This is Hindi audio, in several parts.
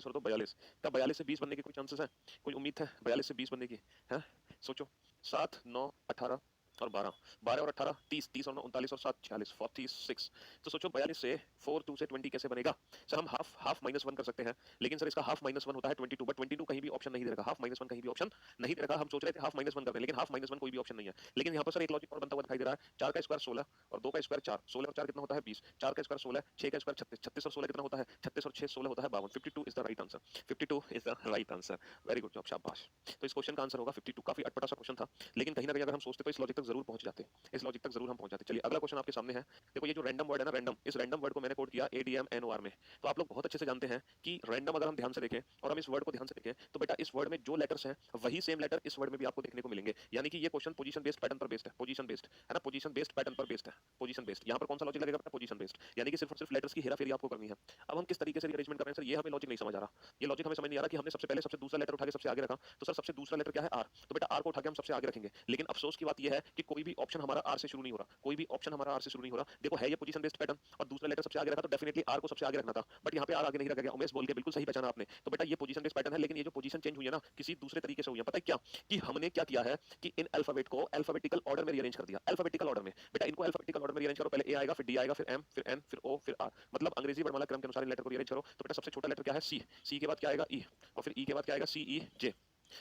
और 2 42। क्या 42 से 20 बनने के कोई चांसेस है? कोई उम्मीद है 42 से 20 बनने की? है सोचो। 7 9 18 और 12, 12 और 18 30, 30 और 9 39 और 7 46, 46। तो सोचो 42 से 4 2 से 20 कैसे बनेगा? सर हम हाफ माइनस वन कर सकते हैं, लेकिन सर इसका हाफ माइनस वन होता है 22, बट 22 कहीं भी ऑप्शन नहीं दे रखा, हाफ माइनस वन कहीं भी ऑप्शन नहीं दे रखा। हम सोच रहे थे हाफ माइनस वन कर रहे हैं, लेकिन हाफ माइनस वन कोई भी ऑप्शन नहीं है। लेकिन यहाँ पर सर एक लॉजिक और बनता हुआ दिखाई दे रहा है। 4 का स्क्वायर 16 और 2 का स्क्वायर 4, 16 और 4 कितना होता है 20, 4 का स्क्वायर 16, 6 का स्क्वायर 36, 36 और 16 कितना होता है 36 और 6 16 होता है 52। 52 is the right answer, 52 is the right answer. Very good job, शाबाश। तो इस क्वेश्चन का आंसर होगा 52। काफी अटपटा सा क्वेश्चन था, लेकिन कहीं ना कहीं अगर हम सोचते तो इस लॉजिक तक जरूर पहुंच जाते, इस लॉजिक तक जरूर हम पहुंच जाते। चलिए अगला क्वेश्चन आपके सामने है। देखो ये जो रैंडम वर्ड है ना, रैंडम, इस रैंडम वर्ड को मैंने कोड किया ADMNOR में। तो आप लोग बहुत अच्छे से जानते हैं कि रैंडम अगर हम ध्यान से देखें और हम इस वर्ड को ध्यान से देखें तो बेटा इस वर्ड में जो लेटर्स हैं वही सेम लेटर इस वर्ड में भी आपको देखने को मिलेंगे। यानी कि ये क्वेश्चन पोजीशन बेस्ड पैटर्न पर बेस्ड है, पोजीशन बेस्ड है ना, पोजीशन बेस्ड पैटर्न पर बेस्ड है, पोजीशन बेस्ड। यहाँ पर कौन सा लॉजिक लगेगा? पोजीशन बेस्ड, यानी कि सिर्फ और सिर्फ लेटर्स की हेरा फेरी आपको करनी है। अब हम किस तरीके से अरेंजमेंट कर रहे हैं सर, ये हमें लॉजिक नहीं समझ आ रहा। ये लॉजिक हमें समझ नहीं आ रहा कि हमने सबसे पहले सबसे दूसरा लेटर उठा के सबसे आगे रखा, तो सर सबसे दूसरा लेटर क्या है? आर। तो बेटा आर को उठा के हम सबसे आगे रखेंगे, लेकिन अफसोस की बात यह है कि कोई भी ऑप्शन हमारा आर से शुरू नहीं हो रहा, कोई भी ऑप्शन हमारा आर से शुरू नहीं हो रहा। देखो है ये पोजीशन बेस्ड पैटर्न और दूसरा लेटर सबसे आगे रखा, तो डेफिनेटली आर को सबसे आगे रखना था, बट यहाँ पे आर आगे नहीं रखा गया। उमेश बोल के बिल्कुल सही पहचाना आपने। तो बेटा ये पोजीशन बेस्ड पैटर्न है, लेकिन ये जो पोजीशन चेंज हुई है ना किसी दूसरे तरीके से हुई है। पता है क्या कि हमने क्या किया है कि इन अल्फाबेट को अल्फाबेटिकल ऑर्डर में रीअरेंज कर दिया, अल्फाबेटिकल ऑर्डर में। बेटा इनको अल्फाबेटिकल ऑर्डर में रीअरेंज करो, पहले ए आएगा, फिर डी आएगा, फिर एम, फिर एन, फिर ओ, फिर आर। मतलब अंग्रेजी वर्णमाला क्रम के अनुसार इन लेटर को रीअरेंज करो। तो बेटा सबसे छोटा लेटर क्या है? सी। सी के बाद क्या आएगा? ई, और फिर ई के बाद क्या आएगा? सी ई जे।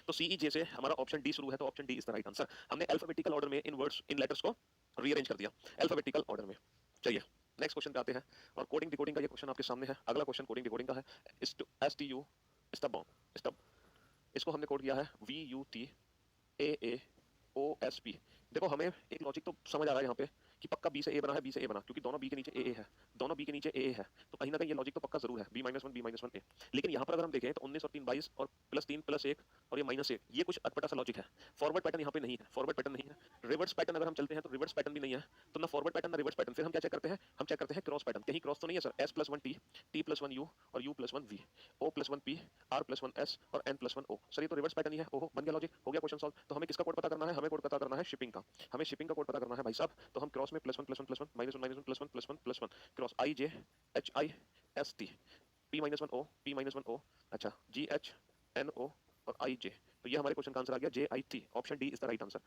तो सी ई जे से हमारा ऑप्शन डी शुरू है, तो option D is the right answer. हमने अल्फाबेटिकल ऑर्डर में इन वर्ड्स, इन लेटर्स को रीअरेंज कर दिया अल्फाबेटिकल ऑर्डर में। चलिए नेक्स्ट क्वेश्चन पे आते हैं, और कोडिंग डिकोडिंग का ये क्वेश्चन आपके सामने है। अगला क्वेश्चन कोडिंग डिकोडिंग का है। STU स्टब, स्टब, इसको हमने कोड किया है VUTAAOSP। देखो हमें एक लॉजिक तो समझ आ रहा है यहाँ पे कि पक्का बी से ए बना है, बी से ए बना, क्योंकि दोनों बी के नीचे ए है, दोनों बी के नीचे ए है, तो कहीं ना कहीं ये लॉजिक तो पक्का जरूर है, B-1 B-1 ए। लेकिन यहाँ पर अगर हम देखें तो 19 और 3 22 और +3 +1 और ये -1, ये कुछ अटपटा सा लॉजिक है। फॉरवर्ड पैटर्न यहाँ पे नहीं है, फॉरवर्ड पैटर्न नहीं है। रिवर्स पैटर्न अगर हम चलते हैं तो रिवर्स पैटर्न भी नहीं है, तो ना फॉरवर्ड पैटर्न ना रिवर्स पैटर्न। फिर हम क्या चेक करते हैं? हम चेक करते हैं क्रॉस पैटर्न। कहीं क्रॉस तो नहीं है सर? S+1T, T+1U और U+1V, O+1P, R+1S और N+1O। सर ये तो रिवर्स पैटर्न ही है। ओहो, बन गया लॉजिक, हो गया क्वेश्चन सॉल्व। तो हमें किसका कोड पता करना है? हमें कोड पता करना है शिपिंग का, हमें शिपिंग का कोड पता करना है भाई साहब। तो हम क्रॉस में +1 +1 +1 -1 -1 +1 +1 +1 क्रॉस IJHIST P-1O P-1O, अच्छा GHNO और IJ। तो ये हमारे क्वेश्चन का आंसर आ गया JIT, option D is the right answer.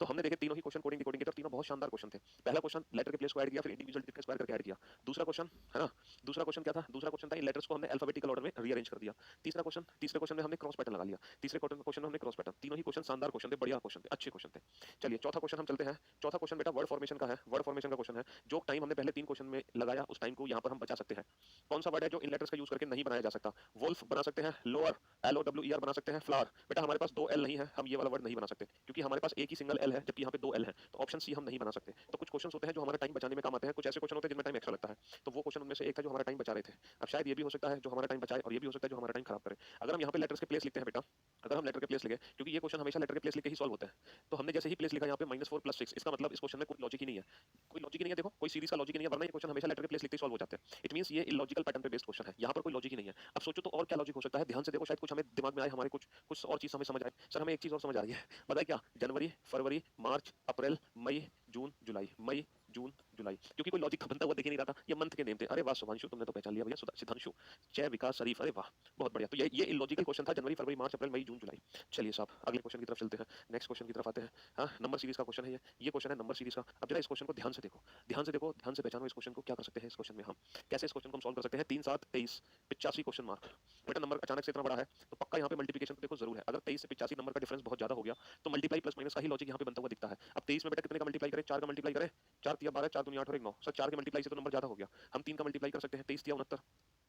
तो हमने देखे तीनों ही क्वेश्चन कोडिंग डिकोडिंग के, तो तीनों बहुत शानदार क्वेश्चन थे। पहला क्वेश्चन लेटर के प्लेस को ऐड किया, फिर इंडिविजुअल डिजिट के स्क्वायर करके ऐड किया। दूसरा क्वेश्चन है ना, दूसरा क्वेश्चन क्या था? दूसरा क्वेश्चन था इन लेटर्स को हमने अल्फाबेटिकल ऑर्डर में रीअरेंज कर दिया। तीसरे क्वेश्चन में हमने क्रॉस पैटर्न लगा लिया। तीसरे क्वेश्चन में हमने क्रॉस पैटर्न। तीनों ही क्वेश्चन शानदार क्वेश्चन थे, बढ़िया क्वेश्चन थे, अच्छे क्वेश्चन थे। चलिए चौथा क्वेश्चन हम चलते हैं। चौथा क्वेश्चन बेटा वर्ड फॉर्मेशन का है, वर्ड फॉर्मेशन का क्वेश्चन है। जो टाइम हमने पहले 3 क्वेश्चन में लगाया उस टाइम को यहाँ पर हम बचा सकते हैं। कौन सा वर्ड है जो इन लेटर्स का यूज करके नहीं बनाया जा सकता? वोल्फ बना सकते हैं, लोअर LOWER बना सकते हैं, फ्लावर। बेटा हमारे पास 2 L नहीं है, हम ये वाला वर्ड नहीं बना सकते, क्योंकि हमारे पास एक ही सिंगल L है, जबकि यहाँ पे 2 L है, तो ऑप्शन सी हम नहीं बना सकते। तो कुछ क्वेश्चन होते हैं जो हमारा टाइम बचाने में काम आते हैं, कुछ ऐसे क्वेश्चन होते हैं जिनमें टाइम एक्स्ट्रा लगता है, तो वो क्वेश्चन उनमें से एक था जो हमारा टाइम बचा रहे थे। अब शायद ये भी हो सकता है जो हमारा टाइम बचाए, और ये भी हो सकता है जो हमारा टाइम खराब करे। अगर हम यहाँ पे लेटर्स के प्लेस लिखते हैं बेटा, अगर हम लेटर के प्लेस लिखे, क्योंकि ये क्वेश्चन हमेशा लेटर के प्लेस लिख के ही सॉल्व होता है, तो हमने जैसे ही प्लेस लिखा यहाँ पे -4 +6, इसका मतलब इस क्वेश्चन में कोई लॉजिक ही नहीं है, कोई लॉजिक ही नहीं है। देखो कोई सीरीज का लॉजिक ही नहीं है, वरना ये क्वेश्चन हमेशा लेटर के प्लेस लिखते ही सॉल्व हो जाते हैं। इट मींस ये इलॉजिकल पैटर्न पे बेस्ड क्वेश्चन है, यहाँ पर कोई लॉजिक ही नहीं है। अब सोचो तो और क्या लॉजिक हो सकता है? ध्यान से देखो, शायद कुछ हमें दिमाग में आए, हमारे कुछ कुछ और चीज हमें समझ आए। सर हमें एक चीज और समझ आ रही है, पता है क्या? जनवरी, फरवरी, मार्च, अप्रैल, मई, जून, जुलाई, मई, जून, जुलाई, क्योंकि कोई लॉजिक बनता हुआ दिख ही नहीं रहा था। ये मंथ के नेम थे। अरे वाह शुभांशु, तुमने तो पहचान लिया भैया। सिद्धांशु, जय विकास शरीफ, अरे वाह बहुत बढ़िया। तो ये इलॉजिकल क्वेश्चन था, जनवरी, फरवरी, मार्च, अप्रैल, मई, जून, जुलाई। चलिए साहब अगले क्वेश्चन की तरफ चलते हैं, नेक्स्ट क्वेश्चन की तरफ आते हैं। हाँ, नंबर सीरीज का क्वेश्चन है ये क्वेश्चन है नंबर सीरीज का। अब जरा इस क्वेश्चन को ध्यान से देखो, ध्यान से देखो, ध्यान से पहचानो इस क्वेश्चन को। क्या कर सकते हैं इस क्वेश्चन में हम, कैसे इस क्वेश्चन को हम सॉल्व कर सकते हैं? 3 7 23 85 क्वेश्चन मार्क। बेटा नंबर अचानक से इतना बड़ा है तो पक्का यहाँ पे मल्टीप्लिकेशन तो देखो जरूर है। अगर 23 से 85 नंबर का डिफरेंस बहुत ज्यादा हो गया तो मल्टीप्लाई प्लस माइनस का ही लॉजिक यहाँ पे बनता हुआ दिखता है। अब 23 में बेटा कितने का मल्टीप्लाई करें? 4 का मल्टीप्लाई करें, 4 तिया 12, 4 दूनी 8 और 1 9। सर 4 के मल्टीप्लाई से तो नंबर ज्यादा हो गया, हम 3 का मल्टीप्लाई कर सकते हैं। 23 तिया 69,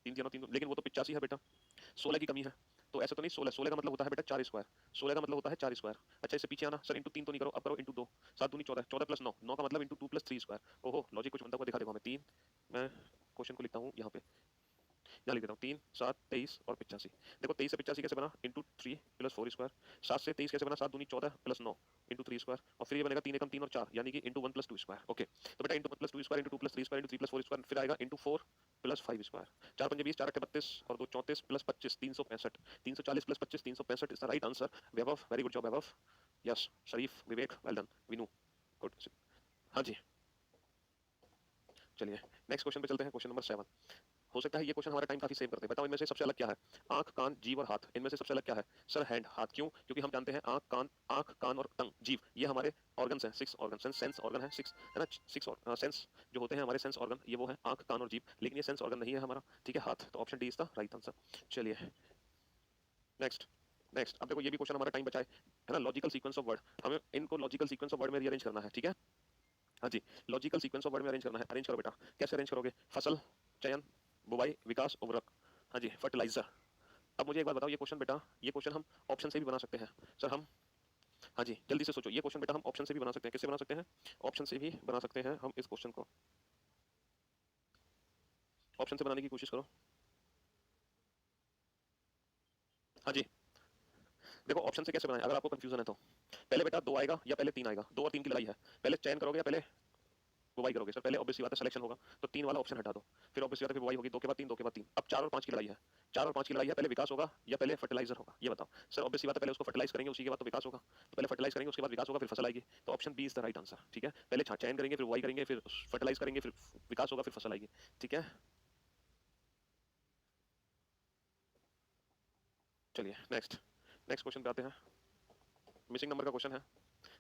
3 तिया 9 3, लेकिन वो तो 85 है बेटा, 16 की कमी है। तो ऐसा तो नहीं, 16 16 का मतलब होता है बेटा 4 स्क्वायर, 16 का मतलब होता है 4 स्क्वायर। अच्छा इससे पीछे आना सर, इंटू 3 तो नहीं करो, अब करो इंटू 2, 7 दूनी 14, 14 + 9, 9 का मतलब इंटू 2 + 3 स्क्वायर। ओहो लॉजिक कुछ बनता हुआ दिखा देखो हमें। 3, मैं क्वेश्चन को लिखता हूँ यहाँ पे, यहाँ लिख देता हूँ 3 7 23 और 85। देखो 23 से 85 कैसे बना? Into 3 + 4 square. 7 से 23 कैसे बना? 7 दूनी 14 + 9 इंटू 3 स्क्वायर, और फिर ये बनेगा 3 एकम 3 और 4, यानी कि इंटू 1 + 2 स्क्वायर। ओके तो बेटा into 1 + 2 square, into 2 + 3 square, into 3 + 4 square, फिर आएगा इंटू 4 + 5 स्क्वायर। 4 पंजे 20, 4 अट्ठे 32 और 2 34 + 25 365, 340 + 25 365 is the right answer. Vaibhav very good job Vaibhav. Yes Sharif, Vivek well done, Vinu good. हाँ जी चलिए नेक्स्ट क्वेश्चन पे चलते हैं, क्वेश्चन नंबर 7। हो सकता है ये क्वेश्चन हमारा टाइम काफी सेव करते हैं। बताओ इनमें से सबसे अलग क्या है? आंख, कान, जीभ और हाथ। इनमें से सबसे अलग क्या है? सर, हैंड, हाथ। क्यों? क्योंकि हम जानते हैं आंख कान और टंग, जीभ, ये हमारे ऑर्गन्स हैं, 6 ऑर्गन, सेंस ऑर्गन है 6, है ना? 6 सेंस जो होते हैं हमारे, सेंस ऑर्गन, ये वो है आंख, कान और जीभ, लेकिन ये सेंस ऑर्गन नहीं है हमारा, ठीक है, हाथ। तो option D is the right answer. चलिए नेक्स्ट। नेक्स्ट, अब देखो ये भी क्वेश्चन हमारा टाइम बचाए, है ना? लॉजिकल सीक्वेंस ऑफ वर्ड, हमें इनको लॉजिकल सीक्वेंस ऑफ वर्ड में रीअरेंज करना है, ठीक है? हाँ जी, लॉजिकल सीक्वेंस ऑफ वर्ड में अरेंज करना है। अरेंज करो बेटा। कैसे अरेंज करोगे? फसल, चयन, बुवाई, विकास, उर्वरक। हाँ जी, फर्टिलाइजर। अब मुझे एक बात बताओ, ये क्वेश्चन बेटा, ये क्वेश्चन हम ऑप्शन से भी बना सकते हैं सर हम। हाँ जी, जल्दी से सोचो, ये क्वेश्चन बेटा हम ऑप्शन से भी बना सकते हैं। किससे बना सकते हैं? ऑप्शन से भी बना सकते हैं हम इस क्वेश्चन को। ऑप्शन से बनाने की कोशिश करो। हाँ जी, देखो ऑप्शन से कैसे बनाए, अगर आपको कंफ्यूजन है तो। पहले बेटा 2 आएगा या पहले 3 आएगा? 2 और 3 की लड़ाई है। पहले चयन करोगे या पहले बुवाई करोगे? सर पहले ऑब्वियस सी बात है सिलेक्शन होगा, तो 3 वाला ऑप्शन हटा दो। फिर ऑब्वियस सी बात है, फिर बुवाई होगी, 2 के बाद 3, 2 के बाद 3। अब 4 और 5 की लड़ाई है। 4 और 5 की लड़ाई है, पहले विकास होगा या पहले फर्टिलाइजर होगा? ये बताओ। सर ऑब्वियस सी बात है, पहले उसको फर्टिलाइज करेंगे, उसी के बाद तो विकास होगा। तो पहले फर्टिलाइज करेंगे, उसके बाद विकास होगा, फिर फसल आएगी। तो option B is the right answer, ठीक है? पहले चयन करेंगे, फिर बुवाई करेंगे, फिर फर्टिलाइज करेंगे, फिर विकास होगा, फिर फसल आएगी, ठीक है? चलिए नेक्स्ट। नेक्स्ट क्वेश्चन पे आते हैं। मिसिंग नंबर का क्वेश्चन है।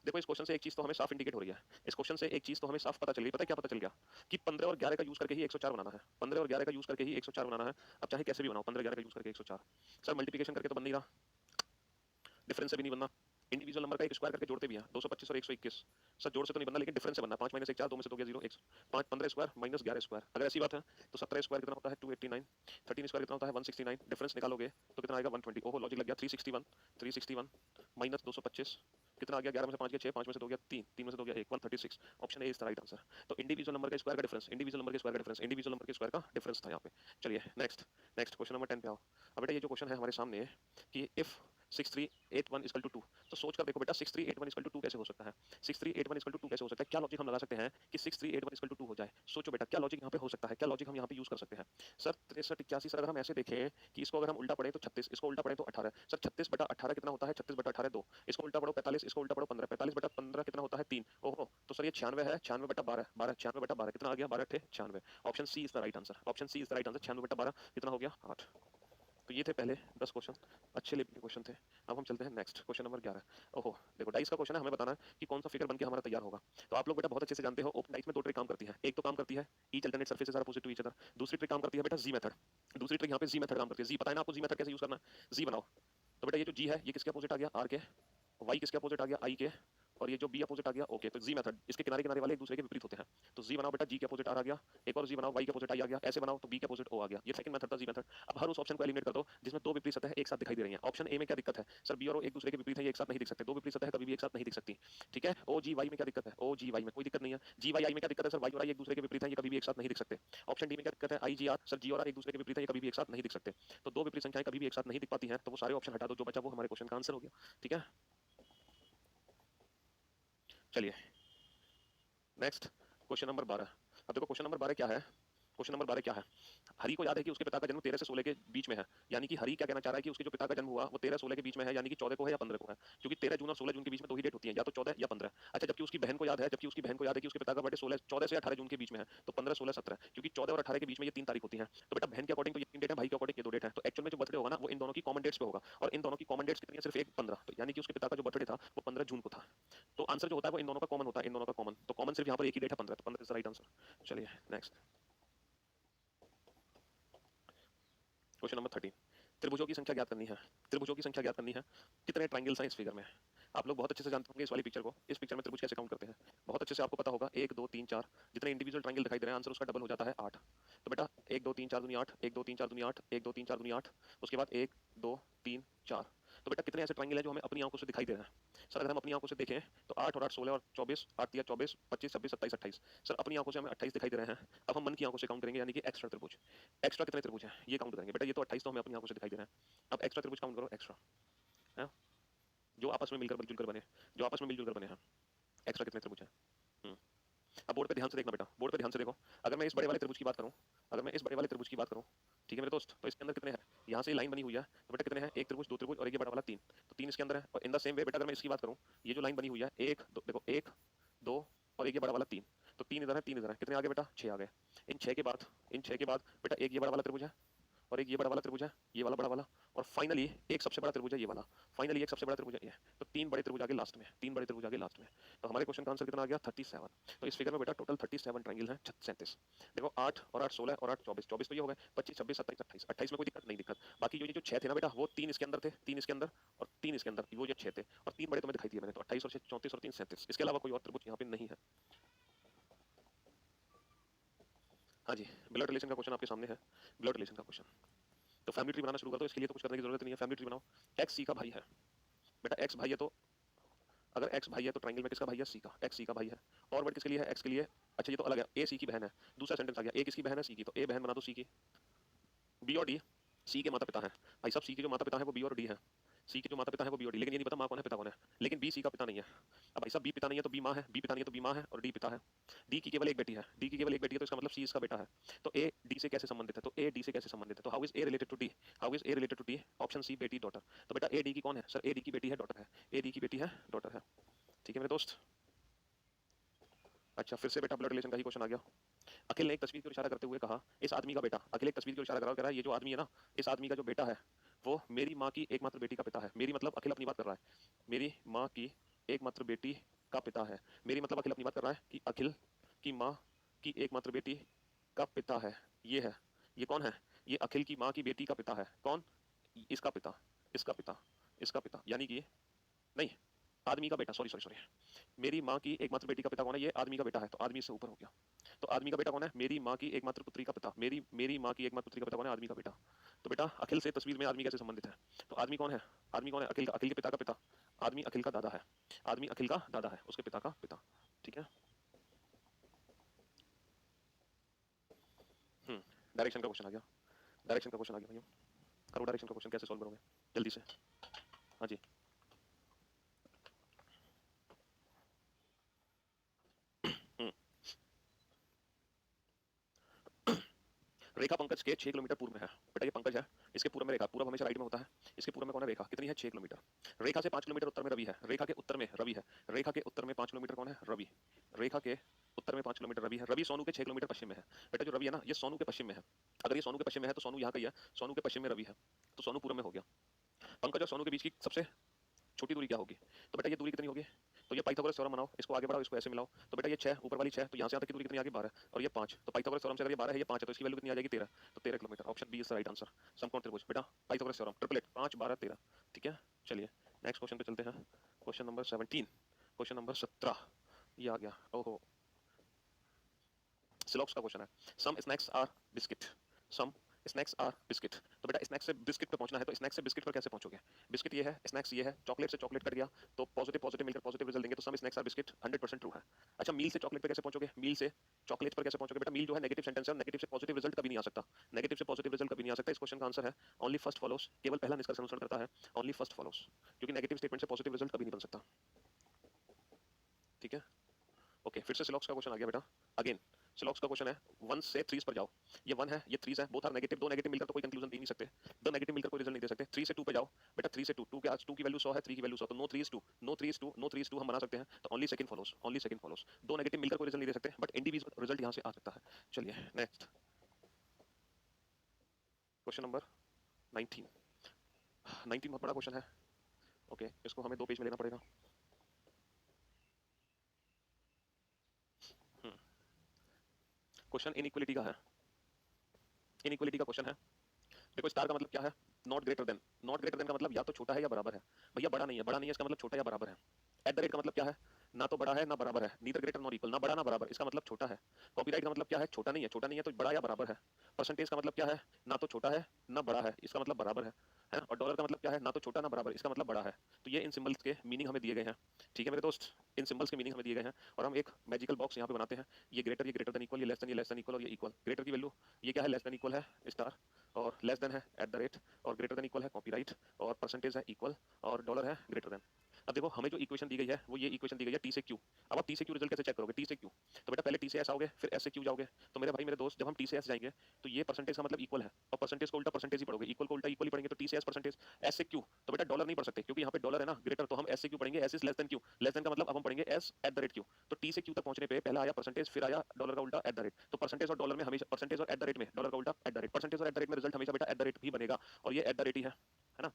देखो इस क्वेश्चन से एक चीज तो हमें साफ इंडिकेट हो रही है। इस क्वेश्चन से एक चीज तो हमें साफ पता चल गई। पता है क्या पता चल गया? कि 15 और 11 का यूज करके ही 104 बनाना है। 15 और 11 का यूज करके ही 104 बनाना है। अब चाहे कैसे भी बनाओ, 15 11 का यूज करके 104। सर मल्टीप्लिकेशन करके तो बन नहीं रहा, डिफरेंस से भी नहीं बनना, इंडिविजुअल नंबर का एक स्क्वायर करके जोड़ते भी हैं, 225 और 121। सर जोड़ से तो नहीं बनना, लेकिन डिफरेंस से बनना। 5 - 1 4, 2 में से तो गया 0 1। 5 15 स्क्वायर माइनस 11 स्क्वायर, अगर ऐसी बात है तो 17 स्क्वायर कितना होता है? 289। 13 स्क्वायर कितना होता है? 169। डिफरेंस निकालोगे तो कितना आएगा? 120। ओहो लॉजिक लग गया। 361, 361 माइनस 225 कितना आ गया? 11 में से 5 गया 6, 5 में से 2 गया 3, 3 में से 2 गया 1, 136। Option A is the right answer. तो इंडिविजुअल नंबर का स्क्वायर का डिफरेंस, इंडिविजुअल नंबर के स्क्वायर का डिफरेंस, इंडिविजुअल नंबर के स्क्वायर का डिफरेंस था यहाँ पे। चलिए नेक्स्ट। नेक्स्ट क्वेश्चन नंबर 10 पे आओ। अब बेटा ये जो क्वेश्चन है हमारे सामने कि इफ 6381 इक्वल टू 2, तो सोच कर देखो बेटा 6381 इक्वल टू 2 कैसे हो सकता है? 6381 इक्वल टू 2 कैसे हो सकता है? क्या लॉजिक हम लगा सकते हैं कि 6381 इक्वल टू 2 हो जाए? सोचो बेटा क्या लॉजिक यहाँ पे हो सकता है, क्या लॉजिक हम यहाँ पे यूज कर सकते हैं? सर 63 81, सर अगर हम ऐसे देखें कि इसको अगर हम उल्टा पढ़े तो 36, इसको उल्टा पढ़े तो 18। सर 36 बटा 18 कितना होता है? 36 बटा 18 2। इसको उल्टा पढ़ो 45, इसको उल्टा पढ़ो 15, 45 बटा 15 कितना होता है? 3। ओहो, तो सर ये 96 है। 96 बटा 12, 12 96 बटा 12 कितना आ गया? 12 थे 96। Option C is the right answer. Option C is the right answer. 96 बटा 12 कितना हो गया? 8। तो ये थे पहले 10 क्वेश्चन, अच्छे लेवल के क्वेश्चन थे। अब हम चलते हैं नेक्स्ट क्वेश्चन नंबर 11। ओहो देखो डाइस का क्वेश्चन है, हमें बताना है कि कौन सा फिगर बनके हमारा तैयार होगा। तो आप लोग बेटा बहुत अच्छे से जानते हो ओपन डाइस में 2 ट्रिक काम करती है। एक तो काम करती है each alternate surfaces are opposite to each other. दूसरी ट्रिक काम करती है बेटा जी मेथड। दूसरी ट्रिक यहाँ पे जी मेथड काम करती है। जी पता है ना आपको जी मेथड कैसे यूज करना है? जी बनाओ। तो बेटा ये जो जी है ये किसके अपोजिट आ गया? आर के। वाई किसके अपोजिट आ गया? आई के। और ये जो बी अपोजिट आ गया ओके। तो जी मेथड, इसके किनारे किनारे वाले एक दूसरे के विपरीत होते हैं। तो जी बनाओ बेटा, जी के अपोजिट आर आ गया। एक और जी बनाओ, वाई के अपोजिट आई आ गया। ऐसे बनाओ तो बी के अपोजिट ओ आ गया। ये सेकंड मेथड था जी मेथड। अब हर उस ऑप्शन को एलिमिनेट कर दो जिसमें 2 विपरीत सतह एक साथ दिखाई दे रही हैं। ऑप्शन ए में क्या दिक्कत है? सर बी और ओ एक दूसरे के विपरीत है, ये एक साथ नहीं दिख सकते। 2 विपरीत सतह कभी भी एक साथ नहीं दिख सकती, ठीक है? ओ जी वाई में क्या दिक्कत है? ओ जी वाई में कोई दिक्कत नहीं है। जी वाई आई में क्या दिक्कत है? सर वाई और आई एक दूसरे के विपरीत है, ये कभी भी एक साथ नहीं दिख सकते। ऑप्शन डी में क्या दिक्कत है? आई जी आर, सर जी और आर एक दूसरे के विपरीत है, ये कभी भी एक साथ नहीं दिख सकते। तो 2 विपरीत संख्याएं कभी भी एक साथ नहीं दिख पाती हैं, तो वो सारे ऑप्शन हटा दो, जो बचा वो हमारे क्वेश्चन का आंसर हो गया, ठीक है? चलिए नेक्स्ट क्वेश्चन नंबर 12। अब देखो क्वेश्चन नंबर 12 क्या है? क्वेश्चन नंबर 12 क्या है? हरि को याद है कि उसके पिता का जन्म 13 से 16 के बीच में है। यानी कि हरि क्या कहना चाह रहा है कि उसके जो पिता का जन्म हुआ वो 13 16 के बीच में है, यानी कि 14 को है या 15 को है। क्योंकि 13 जून और 16 जून के बीच में 2 ही डेट होती है, या तो 14 या 15। अच्छा जबकि उसकी बहन को याद है, कि उसके पिता का बर्थडे 14 से 18 जून के बीच में है, तो 15 16 17। क्योंकि 14 और 18 के बीच में ये 3 तारीख होती है। तो बेटा बहन के अकॉर्डिंग तो ये 3 डेट है, भाई के अकॉर्डिंग ये 2 डेट है। तो एक्चुअल में जो बर्थडे होगा ना वो इन दोनों की कॉमन डेट्स पे होगा, और इन दोनों की कॉमन डेट्स कितनी है? सिर्फ एक 15। तो यानी कि उसके पिता का जो बर्थडे था वो 15 जून को था। तो आंसर जो होता है वो इन दोनों का कॉमन होता है, इन दोनों का कॉमन। तो कॉमन सिर्फ यहाँ पर एक ही डेट है 15, तो 15 इज द राइट आंसर। चलिए नेक्स्ट क्वेश्चन नंबर 13। त्रिभुजों की संख्या ज्ञात करनी है। त्रिभुजों की संख्या ज्ञात करनी है। कितने ट्रायंगल्स हैं इस फिगर में? आप लोग बहुत अच्छे से जानते होंगे इस वाली पिक्चर को। इस पिक्चर में त्रिभुज कैसे काउंट करते हैं बहुत अच्छे से आपको पता होगा। 1 2 3 4 जितने इंडिविजुअल ट्रायंगल दिखाई दे रहे हैं, आंसर उसका डबल हो जाता है 8। तो बेटा 1 2 3 4 दूनी 8, 1 2 3 4 दूनी 8, 1 2 3 4 दूनी 8, उसके बाद 1 2 3 4। तो बेटा कितने ऐसे ट्रायंगल है जो हमें अपनी आंखों से दिखाई दे रहे हैं? सर अगर हम अपनी आंखों से देखें तो 8 और 8 16 और 24, 8 या 24 25 26 27 28। सर अपनी आंखों से हमें 28 दिखाई दे रहे हैं। अब हम मन की आंखों से काउंट करेंगे, यानी कि एक्स्ट्रा त्रिभुज। एक्स्ट्रा कितने त्रिभुज हैं ये काउंट करेंगे। बेटा ये तो 28 तो हमें अपनी आंखों से दिखाई दे रहे हैं। अब एक्स्ट्रा त्रिभुज काउंट करो एक्स्ट्रा, है जो आपस में मिलकर मिलजुल कर बने, जो आपस में मिलजुल कर बने हैं। एक्स्ट्रा कितने त्रिभुज हैं? अब बोर्ड पे ध्यान से देखना बेटा, बोर्ड पे ध्यान से देखो। अगर मैं इस बड़े वाले त्रिभुज की बात करूं, अगर मैं इस बड़े वाले त्रिभुज की बात करूं, ठीक है मेरे दोस्त, तो इसके अंदर कितने हैं? यहाँ से लाइन बनी हुई है, तो बेटा कितने हैं? एक त्रिभुज, दो त्रिभुज और एक ये बड़ा वाला 3। तो 3 इसके अंदर है। और इन द सेम वे बेटा अगर मैं इसकी बात करूं, ये जो लाइन बनी हुई है, एक दो, देखो 1 2 और एक ये बड़ा वाला 3। तो 3 इधर है, 3 इधर है, कितने आ गए बेटा 6 आ गए। इन 6 के बाद बेटा एक ये बड़ा वाला त्रिभुज है और एक ये बड़ा वाला त्रिभुज है, ये वाला बड़ा वाला, और फाइनली एक सबसे बड़ा त्रिभुज है ये वाला, फाइनली एक सबसे बड़ा त्रिभुज है ये। तो 3 बड़े त्रिभुज आगे लास्ट में, 3 बड़े त्रिभुज आगे लास्ट में। तो हमारे क्वेश्चन का आंसर कितना आ गया 37। तो इस फिगर में बेटा टोटल 37 ट्रायंगल है 37। देखो 8 और 8 16 और 8 24, 24 तो ये हो गए, 25 26 27 28, 28 में कोई दिक्कत नहीं, दिक्कत बाकी जो 6 थे ना बेटा वो 3 इसके अंदर थे, 3 इसके अंदर और 3 इसके अंदर, वो जो 6 थे और 3 बड़े तुम्हें दिखाई दिए मैंने, तो 28 और 6 34 और 3 37, इसके अलावा कोई और त्रिभुज यहाँ पे नहीं है। हाँ जी, ब्लड रिलेशन का क्वेश्चन आपके सामने है, ब्लड रिलेशन का क्वेश्चन। तो फैमिली ट्री बनाना शुरू कर दो, इसके लिए तो कुछ करने की जरूरत नहीं है, फैमिली ट्री बनाओ। एक्स सी का भाई है बेटा, एक्स भाई है तो अगर एक्स भाई है तो ट्रायंगल में किसका भाई है सी का, एक्स सी का भाई है। और वर्ड किसके लिए है एक्स के लिए, अच्छा ये तो अलग है, ए सी की बहन है। दूसरा सेंटेंस आ गया, ए किसकी बहन है सी की, तो ए बहन बना दो सी की। बी और डी सी के माता पिता हैं भाई साहब, सी के जो माता पिता है वो बी और डी है, सी के जो माता पिता है वो बी और डी, लेकिन ये नहीं पता माँ कौन है पिता कौन है, लेकिन बी सी का पिता नहीं है। अब भाई साहब बी पिता नहीं है तो बी माँ है, बी पिता नहीं है तो बी माँ है और डी पिता है। डी की केवल एक बेटी है, डी की केवल एक बेटी है, तो इसका मतलब सी इसका बेटा है। तो ए डी से कैसे संबंधित है, तो ए डी से कैसे संबंधित है, तो how is A related to D, how is A related to D, option C बेटी डॉटर। तो बेटा ए डी की कौन है सर, ए डी की बेटी है डॉटर है, ए डी की बेटी है डॉटर है, ठीक है मेरे दोस्त। अच्छा फिर से बेटा ब्लड रिलेशन का ही क्वेश्चन आ गया। अखिल ने एक तस्वीर की ओर इशारा करते हुए कहा, इस आदमी का बेटा, अखिल एक तस्वीर की ओर इशारा कर रहा है, ये जो आदमी है ना, इस आदमी का जो बेटा है वो मेरी माँ की एकमात्र बेटी का पिता है। मेरी मतलब अखिल अपनी बात कर रहा है, मेरी माँ की एकमात्र बेटी का पिता है। मेरी मतलब अखिल अपनी बात कर रहा है कि अखिल की माँ की एकमात्र बेटी का पिता है, ये है, ये कौन है, ये अखिल की माँ की बेटी का पिता है, कौन, इसका पिता, इसका पिता, इसका पिता, यानी कि नहीं आदमी का बेटा, सॉरी सॉरी सॉरी, मेरी माँ की एकमात्र बेटी का पिता कौन है, ये आदमी का बेटा है, तो आदमी से ऊपर हो गया। तो आदमी का बेटा कौन है, मेरी माँ की एकमात्र पुत्री का पिता, मेरी माँ की एकमात्र पुत्री का पिता कौन है, आदमी का बेटा। तो बेटा अखिल से तस्वीर में आदमी कैसे संबंधित है, तो आदमी कौन है, आदमी कौन है, अखिल का, अखिल के पिता का पिता, आदमी अखिल का दादा है, आदमी अखिल का दादा है, उसके पिता का पिता, ठीक है। डायरेक्शन का क्वेश्चन आ गया, डायरेक्शन का क्वेश्चन आ गया भाइयों, करो डायरेक्शन का क्वेश्चन कैसे सॉल्व करोगे जल्दी से। हाँ जी, रेखा पंकज के 6 किलोमीटर पूर्व में है बेटा, ये पंकज है, इसके पूर्व में रेखा, पूर्व हमेशा राइट में होता है, इसके पूर्व में कौन है रेखा, कितनी है 6 किलोमीटर। रेखा से 5 किलोमीटर उत्तर में रवि है, रेखा के उत्तर में रवि है, रेखा के उत्तर में 5 किलोमीटर कौन है, रवि, रेखा के उत्तर में 5 किलोमीटर रवि है। रवि सोनू के 6 किलोमीटर पश्चिम में है बेटा, जो रवि है ना ये सोनू के पश्चिम में है, अगर ये सोनू के पश्चिम में है तो सोनू यहाँ का ही है, सोनू के पश्चिम में रवि है, तो सोनू पूर्व में हो गया। पंकज और सोनू के बीच की सबसे छोटी दूरी क्या होगी, तो बेटा ये दूरी कितनी होगी, तो ये पाइथागोरस थ्योरम बनाओ, इसको आगे बढ़ाओ, इसको ऐसे मिलाओ, तो बेटा ये 6 ऊपर वाली 6, तो यहाँ से यहाँ तक की दूरी कितनी आ गई 12, और ये 5, तो पाइथागोरस थ्योरम से अगर ये 12 है ये 5 है तो इसकी वैल्यू कितनी आ जाएगी 13, तो 13 kilometre, option B is the right answer. समकोण त्रिभुज बेटा पाइथागोरस थ्योरम ट्रिपलेट 5 12 13, ठीक है। चलिए नेक्स्ट क्वेश्चन पे चलते हैं, क्वेश्चन नंबर 17, क्वेश्चन नंबर 17 ये आ गया, ओहो सिलॉक्स का क्वेश्चन है, some snacks are biscuit, some snacks are biscuit, तो बेटा स्नैक्स से बिस्किट पे पहुंचना है, तो स्नैक्स से बिस्किट पर कैसे पहुंचोगे, बिस्किट ये है स्नैक्स ये है, चॉकलेट से चॉकलेट कट गया तो पॉजिटिव पॉजिटिव मिलकर पॉजिटिव रिजल्ट देंगे, तो some snacks are biscuit 100% true है। अच्छा मील से चॉकलेट पे कैसे पहुंचोगे, मील से चॉकलेट पर कैसे पहुंचोगे, बेटा मील जो है नेगेटिव सेंटेंस है, नेगेटिव से पॉजिटिव रिजल्ट कभी नहीं आ सकता, नेगेटिव से पॉजिटिव रिजल्ट कभी नहीं आ सकता। इस क्वेश्चन का आंसर है ओनली फर्स्ट फॉलोस, केवल पहला निष्कर्ष अनुसरण करता है, ओनली फर्स्ट फॉलोस, क्योंकि नेगेटिव स्टेटमेंट से पॉजिटिव रिजल्ट कभी नहीं बन सकता, ठीक है। ओके फिर से सिलॉक्स का क्वेश्चन आ गया बेटा, अगेन सिलॉक्स का क्वेश्चन है 1 से 3 पर जाओ, ये 1 है ये 3 है, बोथ आर नेगेटिव, दो नेगेटिव मिलकर तो कोई कंक्लूजन दे नहीं सकते, दो नेगेटिव मिलकर कोई रिजल्ट नहीं दे सकते। 3 से 2 पे जाओ बेटा, 3 से 2, 2 के आज 2 की वैल्यू 100 है, 3 की वैल्यू 100, तो no 3 is 2, no 3 is 2, no 3 is 2 हम बना सकते हैं, तो only second follows, only second follows, दो नेगेटिव मिलकर कोई रिजल्ट नहीं दे सकते बट इंडिविजुअल रिजल्ट यहां से आ सकता है। चलिए नेक्स्ट क्वेश्चन नंबर 19, 19 बहुत बड़ा क्वेश्चन है, ओके इसको हमें 2 पेज में लेना पड़ेगा। क्वेश्चन इनइक्वालिटी का है, इनइक्वालिटी का क्वेश्चन है। देखो स्टार का मतलब क्या है, not greater than, not greater than का मतलब या तो छोटा है या बराबर है, भैया बड़ा नहीं है, बड़ा नहीं है इसका मतलब छोटा या बराबर है। एट द रेट का मतलब क्या है, ना तो बड़ा है ना बराबर है, नीदर ग्रेटर नॉट इक्वल, ना बड़ा ना बराबर, इसका मतलब छोटा है। कॉपीराइट का मतलब क्या है, छोटा नहीं है, छोटा नहीं है तो बड़ा या बराबर है। परसेंटेज का मतलब क्या है, ना तो छोटा है ना बड़ा है, इसका मतलब बराबर है ना। और डॉलर का मतलब क्या है, ना तो छोटा ना बराबर, इसका मतलब बड़ा है। तो ये इन सिंबल्स के मीनिंग हमें दिए गए हैं, ठीक है मेरे दोस्त, इन सिंबल्स के मीनिंग हमें दिए गए हैं और हम एक मैजिकल बॉक्स यहाँ पे बनाते हैं, ये ग्रेटर देन इक्वल, ये लेस देन इक्वल और ये इक्वल। ग्रेटर की वैल्यू ये क्या है, लेस देन इक्वल है स्टार, और लेस देन है एट द रेट, और ग्रेटर देन इक्वल है कॉपीराइट, और परसेंटेज है इक्वल, और डॉलर है ग्रेटर देन। अब देखो हमें जो इक्वेशन दी गई है वो ये इक्वेशन दी गई है टी से क्यू। अब आप टी से क्यू रिजल्ट कैसे चेक करोगे? टी से क्यू, तो बेटा पहले टी से एस आओगे, फिर एस से क्यू जाओगे। तो मेरे भाई मेरे दोस्त, जब हम टी से एस जाएंगे तो ये परसेंटेज का मतलब इक्वल है, और परसेंटेज को उल्टा परसेंटेज ही पढ़ोगे, इक्वल को उल्टा इक्वल ही पढ़ेंगे। तो टी से एस परसेंटेज, एस से क्यू, तो बेटा डॉलर नहीं पढ़ सकते क्योंकि यहाँ पे डॉलर है ना ग्रेटर, तो हम एस से क्यू पढ़ेंगे, S is less than Q. Less than का मतलब अब हम पढ़ेंगे S at the rate Q. तो टी से क्यू तक पहुंचने पे पहला आया परसेंटेज, फिर आया डॉलर का उल्टा एट द रेट। तो परसेंटेज और डॉलर में हमेशा, परसेंटेज और एट द रेट में डॉलर का उल्टा एट द रेट, परसेंटेज और एट द रेट में रिजल्ट हमेशा बेटा एट द रेट ही बनेगा, और ये एट द रेट ही है ना।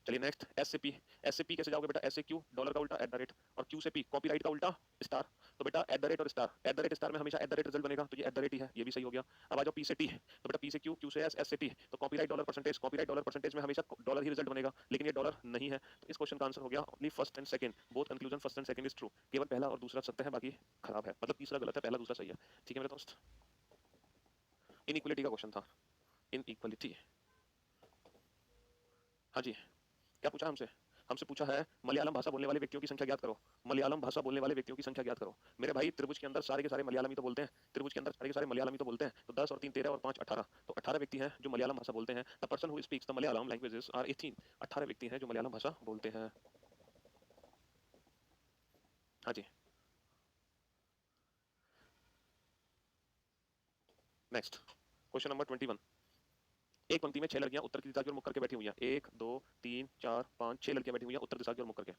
चलिए नेक्स्ट, एस से पी। एस से पी कैसे जाओगे बेटा? एस से क्यू डॉलर का उल्टा एट द रेट, और क्यू से पी कॉपीराइट का उल्टा स्टार। तो बेटा एट द रेट और star, at the rate star में हमेशा एट द रेट रिजल्ट बनेगा, तो ये एट द रेट ही है, ये भी सही हो गया। अब आ जाओ पी से टी, तो बेटा पी से क्यू, क्यू से एस, एस से टी, तो copyright dollar percentage, copyright dollar percentage में हमेशा डॉलर ही रिजल्ट बनेगा, लेकिन ये डॉलर नहीं है। तो इस क्वेश्चन का आंसर हो गया only first and second, both conclusion first and second is true. केवल पहला और दूसरा सत्य है, बाकी खराब है, मतलब तीसरा गलत है, पहला दूसरा सही है। ठीक है मेरे दोस्त, इनइक्वालिटी का क्वेश्चन था, इनइक्वालिटी। हाँ जी, क्या पूछा हमसे? हमसे पूछा है मलयालम भाषा बोलने वाले व्यक्तियों की संख्या ज्ञात करो। मलयालम भाषा बोलने वाले व्यक्तियों की संख्या ज्ञात करो। मेरे भाई त्रिभुज के अंदर सारे के सारे मलयालमी तो बोलते हैं, त्रिभुज के अंदर सारे के सारे मलयालमी तो बोलते हैं, तो 10 और 3 13 और 5 18, तो 18 व्यक्ति हैं जो मलयालम भाषा बोलते हैं। The person who speaks the Malayalam languages are 18। 18 व्यक्ति हैं जो मलयालम भाषा बोलते हैं। हाँ जी, नेक्स्ट क्वेश्चन नंबर 21। एक पंक्ति में 6 लड़कियां उत्तर की दिशा की ओर मुख करके बैठी हुई हैं। 1 2 3 4 5 6 लड़कियां बैठी हुई हैं उत्तर दिशा की ओर मुख करके।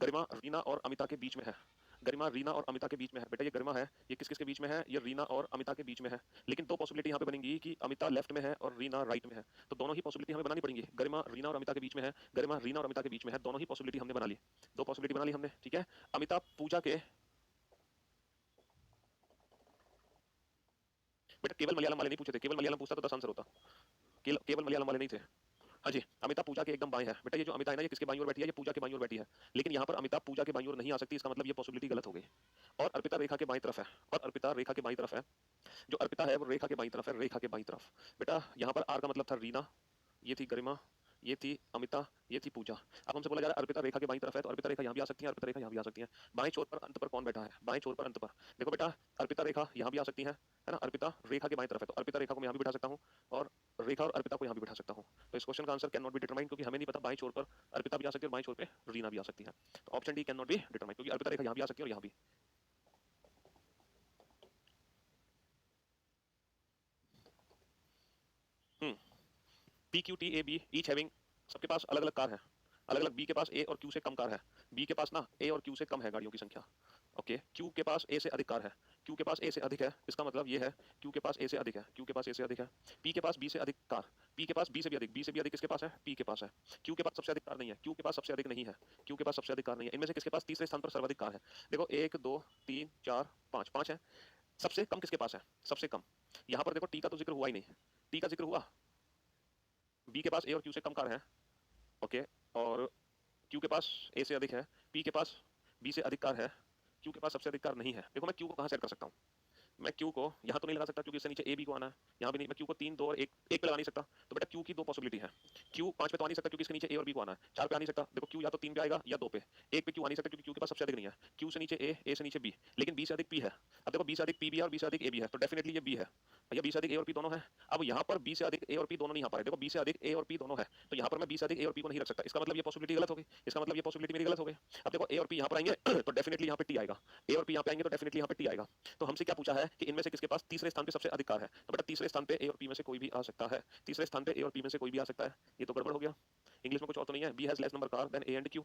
गरिमा रीना और अमिता के बीच में है। गरिमा रीना और अमिता के बीच में है। बेटा ये गरिमा है, ये किस किस के बीच में है? ये रीना और अमिता के बीच में है। लेकिन दो पॉसिबिलिटी यहाँ पे बनेंगी कि अमिता लेफ्ट में है और रीना राइट में है, तो दोनों ही पॉसिबिलिटी हमें बनानी पड़ेंगी। गरिमा रीना और अमिता के बीच में है, गरिमा रीना और अमिता के बीच में है, दोनों ही पॉसिबिलिटी हमने बना ली, दो पॉसिबिलिटी बना ली हमने। ठीक है, अमिता पूजा के, बेटा केवल मलयालम वाले नहीं पूछे थे, केवल मलयालम पूछता तो 10 आंसर होता, केवल मलयालम वाले नहीं थे। हाँ जी, अमिता पूजा के एकदम बाएं है। बेटा ये जो अमिता है ना, ये किसके बाईं ओर बैठी है? ये पूजा के बाईं ओर बैठी है, लेकिन यहाँ पर अमिता पूजा के बाईं ओर नहीं आ सकती, इसका मतलब ये पॉसिबिलिटी गलत हो गई। और अर्पिता रेखा के बाईं तरफ है, और अर्पिता रेखा के बाईं तरफ है, जो अर्पिता है वो रेखा के बाईं तरफ है, रेखा के बाईं तरफ। बेटा यहाँ पर आर का मतलब था रीना, ये थी गरिमा, ये थी अमिता, ये थी पूजा। अब हमसे बोला जा रहा है अर्पिता रेखा के बाईं तरफ है, तो अर्पिता रेखा यहाँ भी आ सकती है, अर्पिता रेखा यहाँ भी आ सकती है। बाएं छोर पर अंत पर कौन बैठा है? बाएं छोर पर अंत पर देखो बेटा, अर्पिता रेखा यहाँ भी आ सकती है ना, अर्पिता रेखा के बाईं तरफ है, तो अर्पिता रेखा को मैं यहाँ भी बिठा सकता हूँ, और रेखा और अर्पिता को यहाँ भी बिठा सकता हूँ। तो इस क्वेश्चन का answer can not be determine, क्योंकि हमें नहीं पता बाएं छोर पर अर्पिता भी आ सकती है और बाएं छोर पे रीना भी आ सकती है। तो option D can not be determine, क्योंकि अर्पिता रेखा यहाँ भी आ सकती है और यहाँ भी। P Q T A B each having, सबके पास अलग अलग कार है, अलग अलग। बी के पास ए और क्यू से कम कार है, बी के पास ना ए और क्यू से कम है गाड़ियों की संख्या। ओके, क्यू के पास ए से अधिक कार है, क्यू के पास ए से अधिक है, इसका मतलब ये है क्यू के पास ए से अधिक है, क्यू के पास ए से अधिक है। पी के पास बी से अधिक कार, पी के पास बी से भी अधिक, बी से भी अधिक किसके पास है? पी के पास है। क्यू के पास सबसे अधिक कार नहीं है, क्यू के पास सबसे अधिक नहीं है, क्यू के पास सबसे अधिक कार नहीं है। इनमें से किसके पास तीसरे स्थान पर सर्वाधिक कार है? देखो 1 2 3 4 5, 5 है। सबसे कम किसके पास है? सबसे कम यहाँ पर देखो, टी का तो जिक्र हुआ ही नहीं, टी का जिक्र हुआ? बी के पास ए और क्यू से कम कार है, ओके, और क्यू के पास ए से अधिक है, पी के पास बी से अधिक कार है, क्यू के पास सबसे अधिक कार नहीं है। देखो मैं क्यू को कहाँ सेट कर सकता हूँ? मैं क्यू को यहाँ तो नहीं लगा सकता क्योंकि इससे नीचे ए बी को आना है, यहाँ भी नहीं। मैं क्यू को 3 2 और 1 1 पे लगा नहीं सकता, तो बेटा क्यू की दो पॉसिबिलिटी है। क्यू 5 पे तो आ नहीं सकता क्योंकि इसके नीचे ए और बी को आना है, 4 पे आ नहीं सकता, देखो क्यू या तो 3 पे आएगा या 2 पे। 1 पे क्यू आ नहीं सकता क्योंकि क्यू के पास सबसे अधिक नहीं है। क्यू से नीचे ए से नीचे बी, लेकिन बी से अधिक पी है। अब देखो बी से अधिक पी भी है और बी से अधिक ए भी है, तो डेफिनेटली ये बी है भैया, बी से अधिक ए और पी दोनों है। अब यहाँ पर बी से अधिक ए और पी दोनों नहीं आ पा रहे, देखो बी से अधिक ए और पी दोनों है, तो यहाँ पर मैं बी से अधिक ए और पी को नहीं रख सकता, इसका मतलब ये पॉसिबिलिटी गलत हो गई, इसका मतलब ये पॉसिबिलिटी मेरी गलत हो गई। अब देखो ए और पी यहाँ पर आएंगे तो डेफिनेटली यहाँ पे टी आएगा, ए और पी यहाँ पे आएंगे तो डेफिनेटली यहाँ पे टी आएगा। तो हमसे क्या पूछा है कि इनमें से किसके पास तीसरे स्थान पे सबसे अधिक कार है? तो बेटा तीसरे स्थान पे ए और पी में से कोई भी आ सकता है, तीसरे स्थान पे ए और पी में से कोई भी आ सकता है। ये तो गड़बड़ हो गया, इंग्लिश में कुछ और तो नहीं है? B has less number car than A and Q,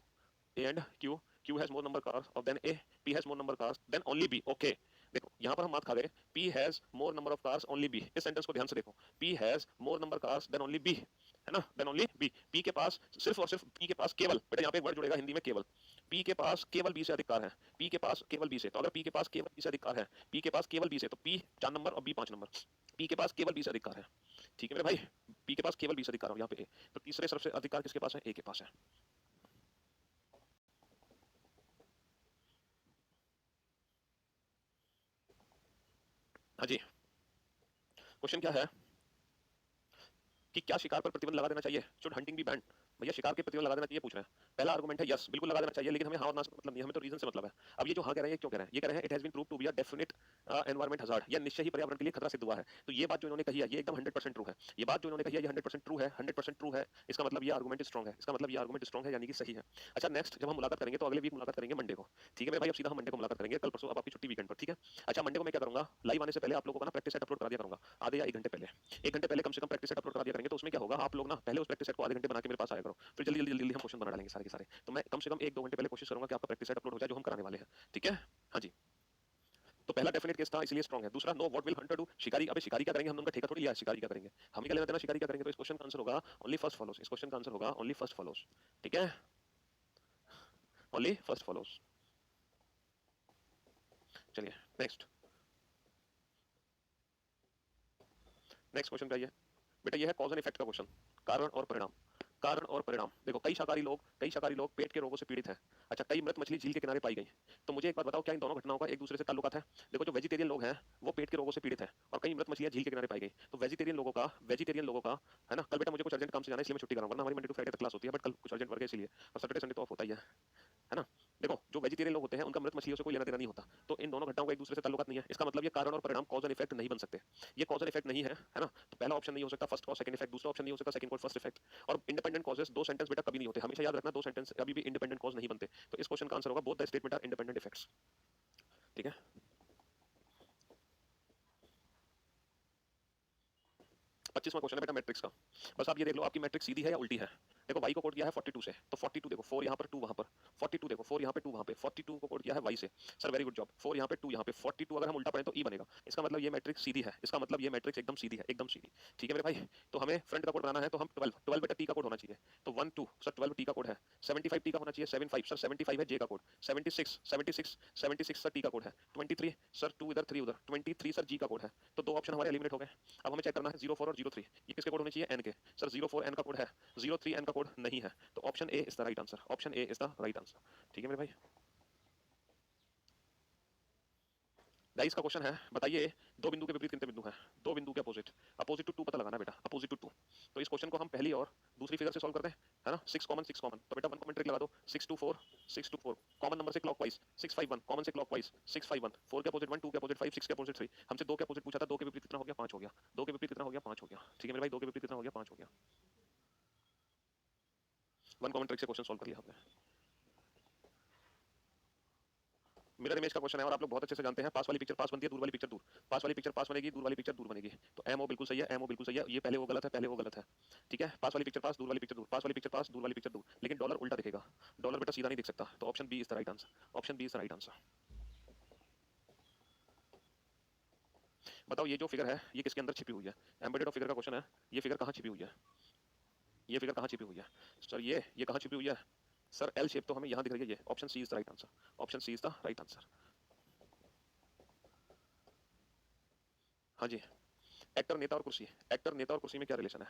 A and Q, Q has more number cars of than A, P has more number cars than only B. Okay, देखो यहाँ पर हम बात खा गए, P has more number of cars only B, इस सेंटेंस को ध्यान से देखो, P has more number cars than only B, है ना, देन ओनली बी। पी के पास सिर्फ और सिर्फ, पी के पास केवल, बेटा यहाँ पे एक वर्ड जुड़ेगा हिंदी में केवल, पी के पास केवल बी से अधिक कार है, पी के पास केवल बी से, तो अगर पी के पास केवल बी से अधिक कार है, पी के पास केवल बी से, तो पी 4 नंबर और बी 5 नंबर, पी के पास केवल बी से अधिक कार है। ठीक है मेरे भाई, पी के पास केवल बी से अधिक कार है यहाँ पे, तो तीसरे सबसे अधिक कार किसके पास है? ए के पास है। हाँ जी, क्वेश्चन क्या है कि क्या शिकार पर प्रतिबंध लगा देना चाहिए? Should hunting be banned? भैया शिकार के प्रतिबंध लगा देना चाहिए पूछ रहे हैं। पहला आर्गुमेंट है यस, बिल्कुल लगा देना चाहिए, लेकिन हमें हाँ और ना से मतलब नहीं, हमें तो रीजन से मतलब है। अब ये जो हाँ कह रहे हैं, क्यों कह रहे हैं? ये कह रहे हैं it has been prove to be a definite environment hazard, या निश्चय ही पर्यावरण के लिए खतरा सिद्ध हुआ है। तो ये बात जो इन्होंने कही है ये एकदम 100% ट्रू है। ये बात जो इन्होंने कही है ये 100% ट्रू है, 100% ट्रू है। इसका मतलब ये आर्गुमेंट स्ट्रॉन्ग है, इसका मतलब ये आर्गुमेंट स्ट्रॉन्ग है, यानी कि सही है। अच्छा नेक्स्ट जब हम मुलाकात करेंगे तो अगले वीक मुलाकात करेंगे मंडे को, ठीक है मेरे भाई? अब सीधा हम मंडे को मुलाकात करेंगे, कल परसों अब आपकी छुट्टी वीकेंड पर, ठीक है? अच्छा मंडे को मैं क्या करूंगा, लाइव आने से पहले आप लोगों को ना प्रैक्टिस सेट अपलोड करा दिया करूंगा आधे या 1 घंटे पहले। 1 घंटे पहले कम से कम प्रैक्टिस सेट अपलोड करा दिया करेंगे, तो उसमें क्या होगा, आप लोग ना पहले उस प्रैक्टिस सेट को आधे घंटे बना के मेरे पास आया करो, फिर जल्दी जल्दी जल्दी हम क्वेश्चन बना डालेंगे सारे के सारे। तो मैं कम से कम 1-2 घंटे पहले कोशिश करूंगा कि आपका प्रैक्टिस सेट अपलोड हो जाए जो हम कराने वाले हैं, ठीक है? हाँ जी। तो पहला डेफिनेट केस था इसलिए स्ट्रॉन्ग है। दूसरा know what will Hunter do, शिकारी, अबे शिकारी क्या करेंगे, हमने उनका ठेका थोड़ी लिया है, शिकारी क्या करेंगे, हमें क्या लेना देना शिकारी क्या करेंगे? तो इस क्वेश्चन का आंसर होगा ओनली फर्स्ट फॉलोज, इस क्वेश्चन का आंसर होगा ओनली फर्स्ट फॉलोज, ठीक है? Only first follows. चलिए नेक्स्ट, नेक्स्ट क्वेश्चन क्या है बेटा? ये है कॉज एंड इफेक्ट का क्वेश्चन, कारण और परिणाम। कारण और परिणाम देखो, कई शाकाहारी लोग पेट के रोगों से पीड़ित हैं। अच्छा, कई मृत मछली झील के किनारे पाई गई। तो मुझे एक बात बताओ, क्या इन दोनों घटनाओं का एक दूसरे से ताल्लुकात है? देखो जो वेजिटेरियन लोग हैं वो पेट के रोगों से पीड़ित हैं, और कई मृत मछलियां झील के किनारे पाई गई। तो वेजिटेरियन लोगों का है ना। कल बेटा मुझे कुछ अर्जेंट काम से जाना है इसलिए मैं छुट्टी कराऊंगा, वरना हमारी मंडे टू फ्राइडे तक क्लास होती है, बट कल कुछ अर्जेंट वर्क है इसलिए, और सैटरडे संडे तो ऑफ होता ही है ना? देखो जो वेजिटेरियन लोग होते हैं उनका मृत मछलियों से कोई लेना देना नहीं होता, तो इन दोनों घटनाओं का एक दूसरे से ताल्लुकात नहीं है। इसका मतलब ये कारण और परिणाम कॉज एंड इफेक्ट नहीं बन सकते। ये कॉज एंड इफेक्ट नहीं है ना? तो पहला ऑप्शन नहीं हो सकता फर्स्ट कॉज सेकंड इफेक्ट, दूसरा ऑप्शन नहीं हो सकता सेकंड कॉज फर्स्ट इफेक्ट। और इंडिपेंडेंट कॉजेस दो सेंटेंस बेटा कभी नहीं होते, हमेशा याद रखना, दो सेंटेंस कभी भी इंडिपेंडेंट कॉज नहीं बनते। तो इस क्वेश्चन का आंसर होगा both the statement are independent effects, ठीक है? 25वां क्वेश्चन है बेटा मैट्रिक्स का। बस आप ये देख लो आपकी मैट्रिक्स सीधी है या उल्टी है। देखो y को कोड किया है 42 से, तो 42 देखो 4 यहाँ पर 2 वहाँ पर, 42 देखो 4 यहाँ पे 2 वहाँ पे, 42 को कोड किया है y से। सर वेरी गुड जॉब, 4 यहाँ पे 2 यहाँ पे, 42 अगर हम उल्टा पढ़ें तो e बनेगा। इसका मतलब ये मैट्रिक्स सीधी है, इसका मतलब ये मैट्रिक्स एकदम सीधी है, एकदम सीधी, ठीक है मेरे भाई? तो हमें फ्रंट का कोड बनाना है, तो हम 12 बेटा t का कोड होना चाहिए, तो 1 2 सर 12 t का कोड है, 75 t का होना चाहिए, 75 सर 75 है j का कोड, 76 सर t का कोड है, 23 सर 2 इधर 3 उधर, 23 सर g का कोड है। तो दो ऑप्शन हमारे एलिमिनेट हो गए। अब हमें चेक करना है 04 और 03, ये किसके कोड होने चाहिए? n के। सर 04 n का कोड है, 03 n का कोड नहीं है, तो option A is the right answer, option A is the right answer, ठीक है मेरे भाई? गाइस का क्वेश्चन है बताइए दो बिंदु के विपरीत कितने बिंदु हैं? दो बिंदु के अपोजिट, अपोजिट टू 2 पता लगाना है बेटा, अपोजिट टू 2। तो इस क्वेश्चन को हम पहली और दूसरी फिगर से सॉल्व करते हैं, है ना? 6 कॉमन 6 कॉमन, तो बेटा 1 कॉमन ट्रिक लगा दो, 6 2 4 6 2 4 कॉमन नंबर से क्लॉकवाइज, 6 5 1 कॉमन से क्लॉकवाइज, 6 5 1 4 के अपोजिट 1 2 के अपोजिट 5 6 के अपोजिट 3। हमसे 2 के अपोजिट पूछा था, 2 के विपरीत कितना हो गया? 5 हो गया। 2 के विपरीत कितना हो गया? 5 हो गया, ठीक है मेरे भाई? 2 के विपरीत कितना हो गया? 5 हो गया। 1 कॉमन ट्रिक से क्वेश्चन सॉल्व कर लिया आपने। मिरर इमेज का क्वेश्चन है और आप लोग बहुत अच्छे से जानते हैं, पास वाली पिक्चर पास बनती है, दूर वाली पिक्चर दूर, पास वाली पिक्चर पास बनेगी, दूर वाली पिक्चर दूर बनेगी। तो एमओ बिल्कुल सही है, एमओ बिल्कुल सही है, ये पहले वो गलत है, पहले वो गलत है, ठीक है? पास वाली पिक्चर पास, दूर वाली पिक्चर दूर, पास वाली पिक्चर पास, दूर वाली पिक्चर दूर, लेकिन डॉलर उल्टा दिखेगा, डॉलर बेटा सीधा नहीं दिख सकता, तो option B is the right answer, option B is the right answer. बताओ ये जो फिगर है ये किसके अंदर छिपी हुई है? एम्बेडेड ऑफ फिगर का क्वेश्चन है, ये फिगर कहाँ छिपी हुई है? ये फिगर कहाँ छिपी हुई है सर? ये कहाँ छिपी हुई है सर? एल शेप तो हमें यहाँ दिख रही है, ये option C is the right answer, option C is the right answer. हाँ जी। एक्टर नेता और कुर्सी, एक्टर नेता और कुर्सी में क्या रिलेशन है?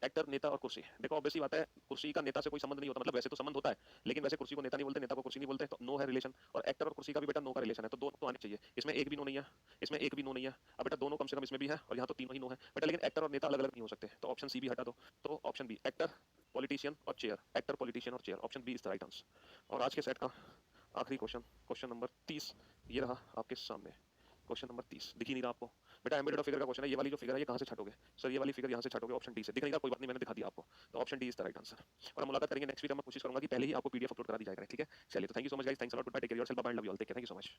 एक्टर नेता और कुर्सी, देखो ऑब्वियसली बात है, कुर्सी का नेता से कोई संबंध नहीं होता, मतलब वैसे तो संबंध होता है, लेकिन वैसे कुर्सी को नेता नहीं बोलते, नेता को कुर्सी नहीं बोलते, तो नो है रिलेशन। और एक्टर और कुर्सी का भी बेटा नो का रिलेशन है, तो दो तो आने चाहिए, इसमें एक भी नो नहीं है, इसमें एक भी नो नहीं है। अब बेटा दोनों कम से कम इसमें भी है, और यहाँ तो तीनों ही नो है बेटा, लेकिन एक्टर और नेता अलग अलग नहीं हो सकते, तो ऑप्शन सी भी हटा दो, तो ऑप्शन बी एक्टर पॉलिटिशियन और चेयर, एक्टर पॉलिटिशियन और chair, option B is the right answer. और आज के सेट का आखिरी क्वेश्चन, क्वेश्चन नंबर 30, ये रहा आपके सामने, क्वेश्चन नंबर 30 दिख ही नहीं रहा आपको बेटा? एम्बेडेड फिगर का क्वेश्चन है, ये वाली जो फिगर है ये कहां से छाटोगे सर? ये वाली फिगर यहां से छाटोगे, ऑप्शन डी से। दिख नहीं रहा, कोई बात नहीं, मैंने दिखा दिया आपको, तो option D is the right answer. और हम मुलाकात करेंगे नेक्स्ट वीक, मैं कोशिश करूंगा कि पहले ही आपको पीडीएफ अपलोड करा दी जाए, ठीक है? चलिए, तो thank you so much guys, thanks a lot, goodbye, take care yourself, bye bye, love you all, take care, thank you so much.